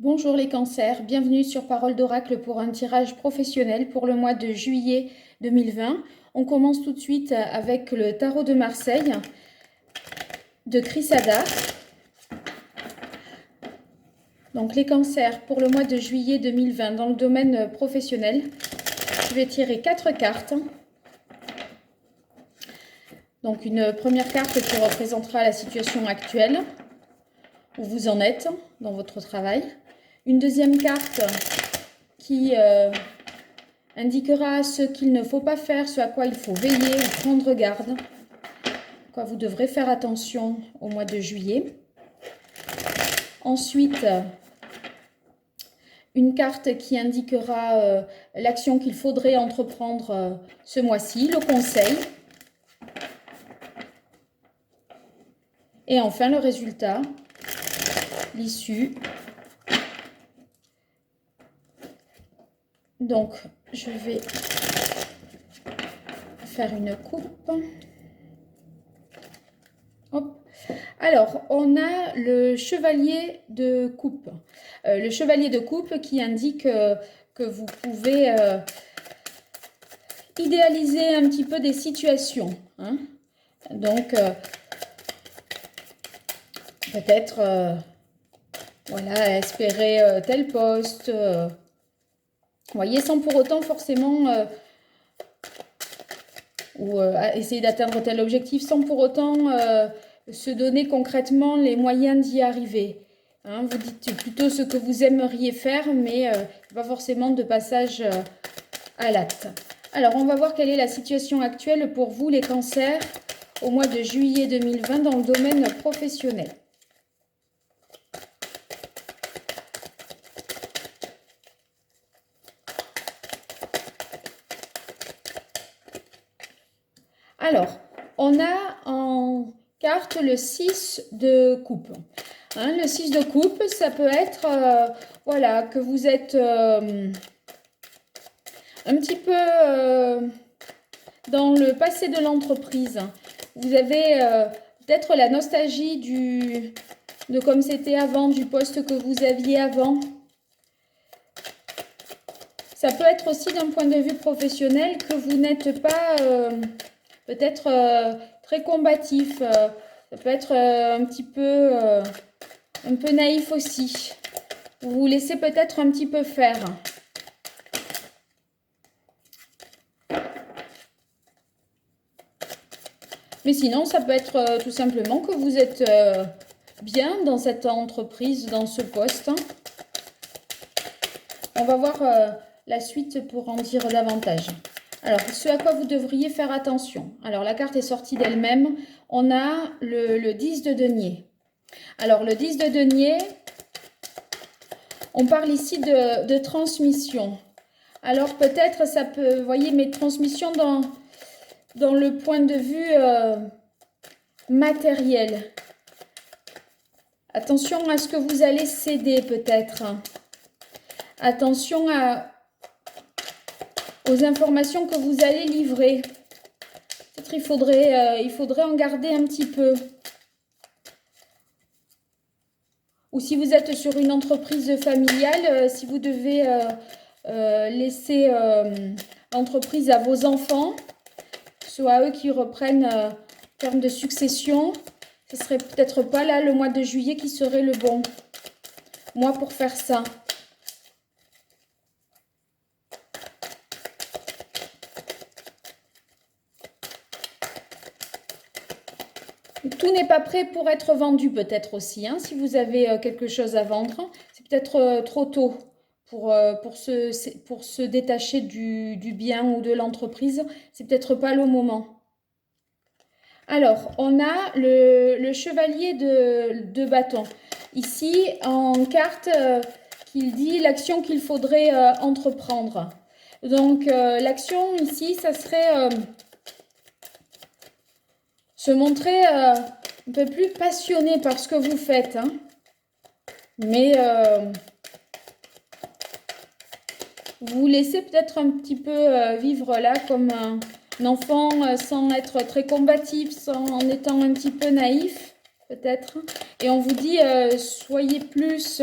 Bonjour les cancers, bienvenue sur Parole d'Oracle pour un tirage professionnel pour le mois de juillet 2020. On commence tout de suite avec le tarot de Marseille de Chris Hadar. Donc les cancers pour le mois de juillet 2020 dans le domaine professionnel. Je vais tirer 4 cartes. Donc une première carte qui représentera la situation actuelle, où vous en êtes dans votre travail. Une deuxième carte qui indiquera ce qu'il ne faut pas faire, ce à quoi il faut veiller ou prendre garde, à quoi vous devrez faire attention au mois de juillet. Ensuite, une carte qui indiquera l'action qu'il faudrait entreprendre ce mois-ci, le conseil. Et enfin, le résultat, l'issue. Donc, je vais faire une coupe. Hop. Alors, on a le chevalier de coupe. Le chevalier de coupe qui indique que vous pouvez idéaliser un petit peu des situations. Hein. Donc, peut-être, voilà, espérer tel poste. Vous voyez, sans pour autant forcément... ou essayer d'atteindre tel objectif sans pour autant se donner concrètement les moyens d'y arriver. Hein, vous dites plutôt ce que vous aimeriez faire, mais pas forcément de passage à l'acte. Alors, on va voir quelle est la situation actuelle pour vous, les cancers, au mois de juillet 2020 dans le domaine professionnel. Alors, on a en carte le 6 de coupe. Hein, le 6 de coupe, ça peut être voilà, que vous êtes un petit peu dans le passé de l'entreprise. Vous avez peut-être la nostalgie de comme c'était avant, du poste que vous aviez avant. Ça peut être aussi d'un point de vue professionnel que vous n'êtes pas... peut-être très combatif, ça peut être un peu naïf aussi. Vous vous laissez peut-être un petit peu faire. Mais sinon, ça peut être tout simplement que vous êtes bien dans cette entreprise, dans ce poste. On va voir la suite pour en dire davantage. Alors, ce à quoi vous devriez faire attention. Alors, la carte est sortie d'elle-même. On a le 10 de denier. Alors, le 10 de denier, on parle ici de transmission. Alors, peut-être ça peut, vous voyez, mes transmissions dans le point de vue matériel. Attention à ce que vous allez céder, peut-être. Attention aux informations que vous allez livrer. Peut-être il faudrait en garder un petit peu. Ou si vous êtes sur une entreprise familiale, si vous devez laisser l'entreprise à vos enfants, soit eux qui reprennent en termes de succession, ce serait peut-être pas là le mois de juillet qui serait le bon mois pour faire ça. Tout n'est pas prêt pour être vendu peut-être aussi. Hein, si vous avez quelque chose à vendre, c'est peut-être trop tôt pour se détacher du bien ou de l'entreprise. C'est peut-être pas le moment. Alors, on a le chevalier de bâton. Ici, en carte, qu'il dit l'action qu'il faudrait entreprendre. Donc, l'action ici, ça serait... se montrer un peu plus passionné par ce que vous faites. Hein. Mais vous laissez peut-être un petit peu vivre là comme un enfant sans être très combatif, en étant un petit peu naïf peut-être. Et on vous dit soyez plus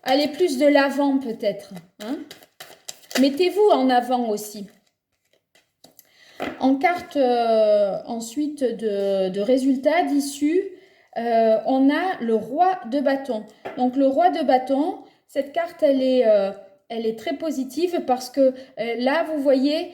Allez plus de l'avant peut-être. Hein. Mettez-vous en avant aussi. En carte ensuite de résultats, d'issue, on a le roi de bâton. Donc le roi de bâton, cette carte, elle est très positive parce que là, vous voyez,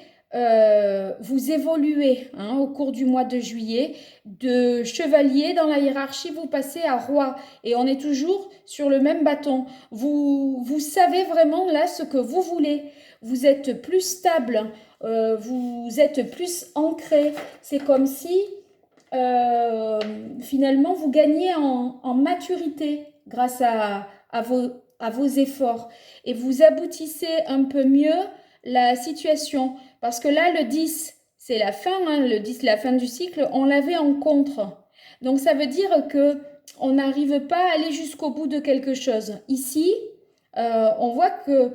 vous évoluez hein, au cours du mois de juillet. De chevalier dans la hiérarchie, vous passez à roi. Et on est toujours sur le même bâton. Vous savez vraiment là ce que vous voulez. Vous êtes plus stable, vous êtes plus ancré. C'est comme si finalement vous gagnez en maturité grâce à vos efforts. Et vous aboutissez un peu mieux la situation. Parce que là, le 10, c'est la fin, hein, le 10, la fin du cycle, on l'avait en contre. Donc ça veut dire que on n'arrive pas à aller jusqu'au bout de quelque chose. Ici, on voit que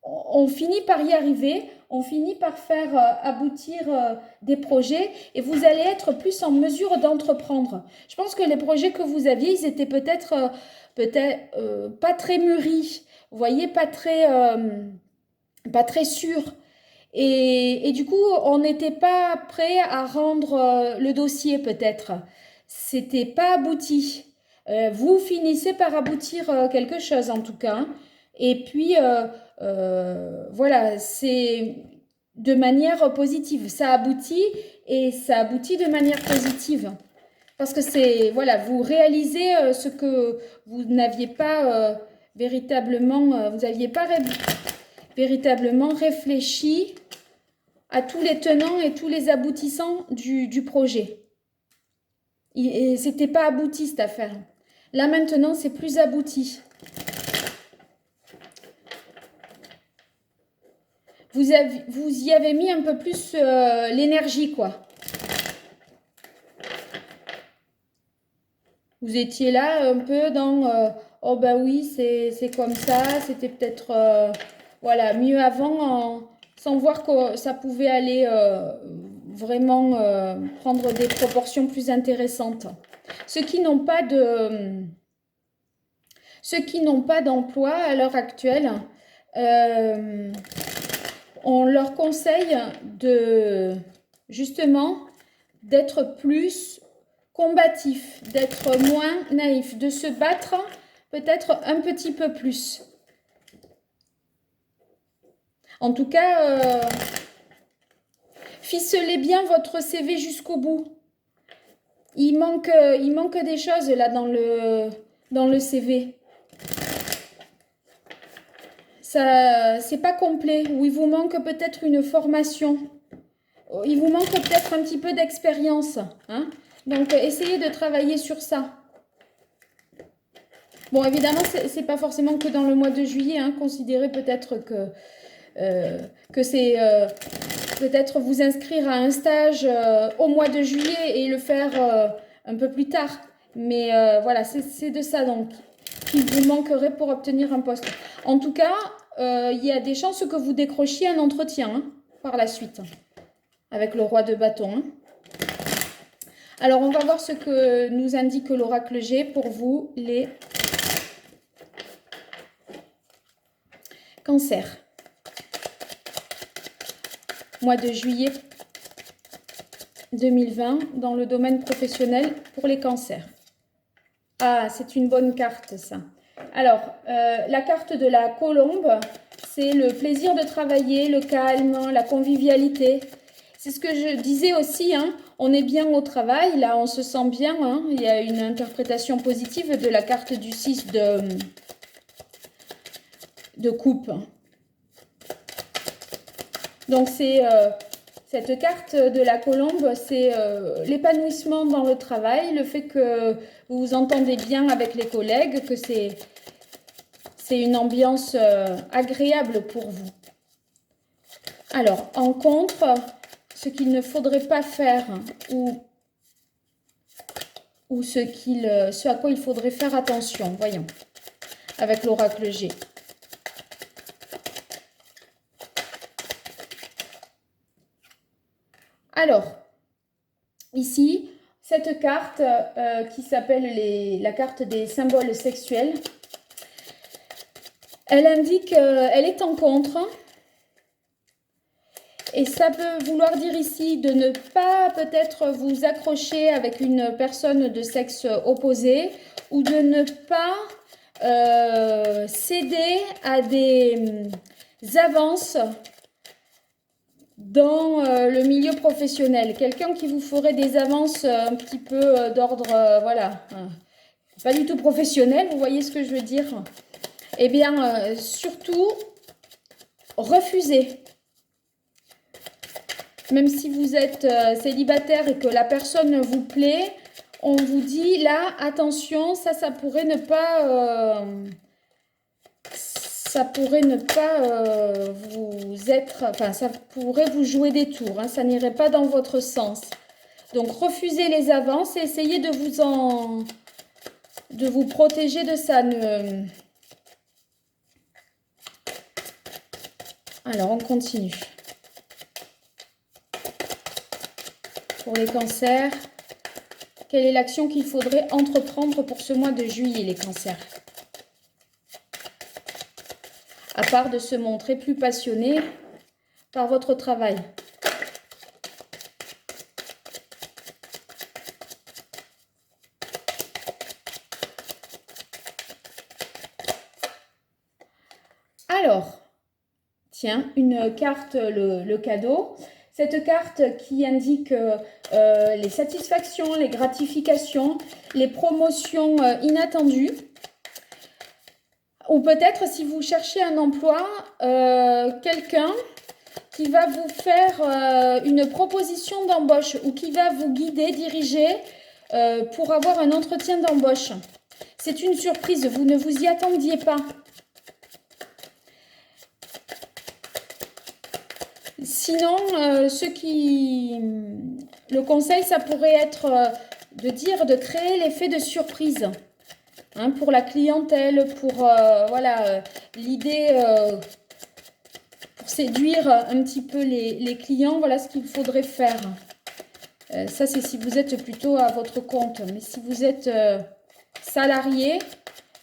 on finit par y arriver, on finit par faire aboutir des projets et vous allez être plus en mesure d'entreprendre. Je pense que les projets que vous aviez, ils étaient peut-être pas très mûris, vous voyez, pas très sûrs. Et du coup, on n'était pas prêt à rendre le dossier peut-être. C'était pas abouti. Vous finissez par aboutir quelque chose en tout cas. Hein. Et puis, voilà, c'est de manière positive. Ça aboutit et ça aboutit de manière positive. Parce que c'est, voilà, vous réalisez ce que vous n'aviez pas véritablement, vous n'aviez pas véritablement réfléchi à tous les tenants et tous les aboutissants du projet. Et c'était pas abouti cette affaire. Là maintenant, c'est plus abouti. Vous y avez mis un peu plus l'énergie, quoi. Vous étiez là un peu dans oh bah oui, c'est comme ça, c'était peut-être voilà, mieux avant, sans voir que ça pouvait aller vraiment prendre des proportions plus intéressantes. Ceux qui n'ont pas d'emploi à l'heure actuelle, on leur conseille justement d'être plus combatif, d'être moins naïf, de se battre peut-être un petit peu plus. En tout cas, ficelez bien votre CV jusqu'au bout. Il manque des choses là dans le CV. Ça, c'est pas complet. Ou il vous manque peut-être une formation. Il vous manque peut-être un petit peu d'expérience. Hein? Donc, essayez de travailler sur ça. Bon, évidemment, c'est pas forcément que dans le mois de juillet. Hein. Considérez peut-être que c'est peut-être vous inscrire à un stage au mois de juillet et le faire un peu plus tard. Mais voilà, c'est de ça donc qu'il vous manquerait pour obtenir un poste. En tout cas, il y a des chances que vous décrochiez un entretien hein, par la suite avec le roi de bâton. Hein. Alors, on va voir ce que nous indique l'oracle G pour vous, les cancers. Mois de juillet 2020 dans le domaine professionnel pour les cancers. Ah, c'est une bonne carte ça. Alors, la carte de la colombe, c'est le plaisir de travailler, le calme, la convivialité. C'est ce que je disais aussi, hein, on est bien au travail, là on se sent bien. Hein, il y a une interprétation positive de la carte du 6 de coupe. Donc c'est cette carte de la colombe, c'est l'épanouissement dans le travail, le fait que vous vous entendez bien avec les collègues, que c'est une ambiance agréable pour vous. Alors, en contre, ce qu'il ne faudrait pas faire ou ce à quoi il faudrait faire attention, voyons, avec l'oracle G. Alors, ici, cette carte qui s'appelle la carte des symboles sexuels, Elle indique, elle est en contre. Et ça peut vouloir dire ici de ne pas peut-être vous accrocher avec une personne de sexe opposé ou de ne pas céder à des avances dans le milieu professionnel. Quelqu'un qui vous ferait des avances un petit peu d'ordre, voilà, pas du tout professionnel, vous voyez ce que je veux dire? Eh bien, surtout, refusez. Même si vous êtes célibataire et que la personne vous plaît, on vous dit là, attention, ça pourrait ne pas, vous être, enfin, ça pourrait vous jouer des tours, hein, ça n'irait pas dans votre sens. Donc, refusez les avances et essayez de vous protéger de ça. Alors, on continue. Pour les cancers, quelle est l'action qu'il faudrait entreprendre pour ce mois de juillet, les cancers? À part de se montrer plus passionné par votre travail. Alors, tiens, une carte, le cadeau. Cette carte qui indique les satisfactions, les gratifications, les promotions inattendues. Ou peut-être si vous cherchez un emploi, quelqu'un qui va vous faire une proposition d'embauche ou qui va vous guider, diriger pour avoir un entretien d'embauche. C'est une surprise, vous ne vous y attendiez pas. Sinon, le conseil, ça pourrait être de créer l'effet de surprise hein, pour la clientèle, pour voilà, l'idée, pour séduire un petit peu les clients, voilà ce qu'il faudrait faire. Ça, c'est si vous êtes plutôt à votre compte. Mais si vous êtes salarié,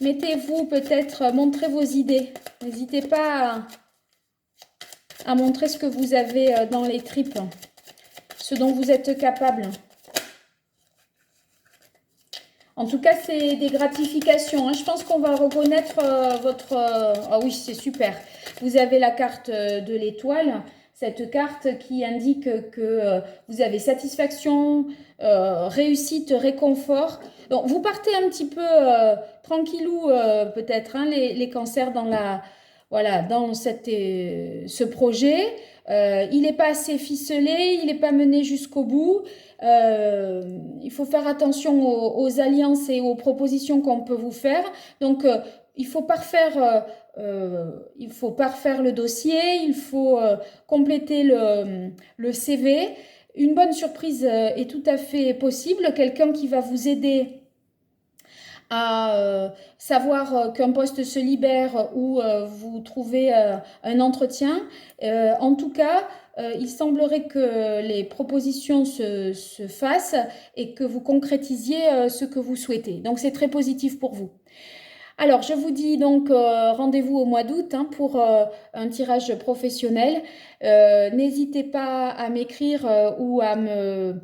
mettez-vous peut-être, montrez vos idées. N'hésitez pas à montrer ce que vous avez dans les tripes, ce dont vous êtes capable. En tout cas, c'est des gratifications. Hein. Je pense qu'on va reconnaître votre... Ah oui, c'est super. Vous avez la carte de l'étoile, cette carte qui indique que vous avez satisfaction, réussite, réconfort. Donc, vous partez un petit peu tranquillou peut-être, hein, les cancers dans la... Voilà, dans ce projet, il n'est pas assez ficelé, il n'est pas mené jusqu'au bout. Il faut faire attention aux alliances et aux propositions qu'on peut vous faire. Donc, il faut parfaire le dossier, il faut compléter le CV. Une bonne surprise est tout à fait possible. Quelqu'un qui va vous aider à savoir qu'un poste se libère ou vous trouvez un entretien. En tout cas, il semblerait que les propositions se fassent et que vous concrétisiez ce que vous souhaitez. Donc, c'est très positif pour vous. Alors, je vous dis donc rendez-vous au mois d'août hein, pour un tirage professionnel. N'hésitez pas à m'écrire ou à me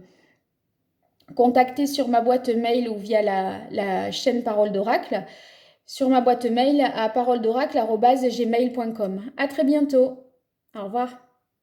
contacter sur ma boîte mail ou via la chaîne Parole d'Oracle, sur ma boîte mail à paroledoracle@gmail.com. À très bientôt. Au revoir.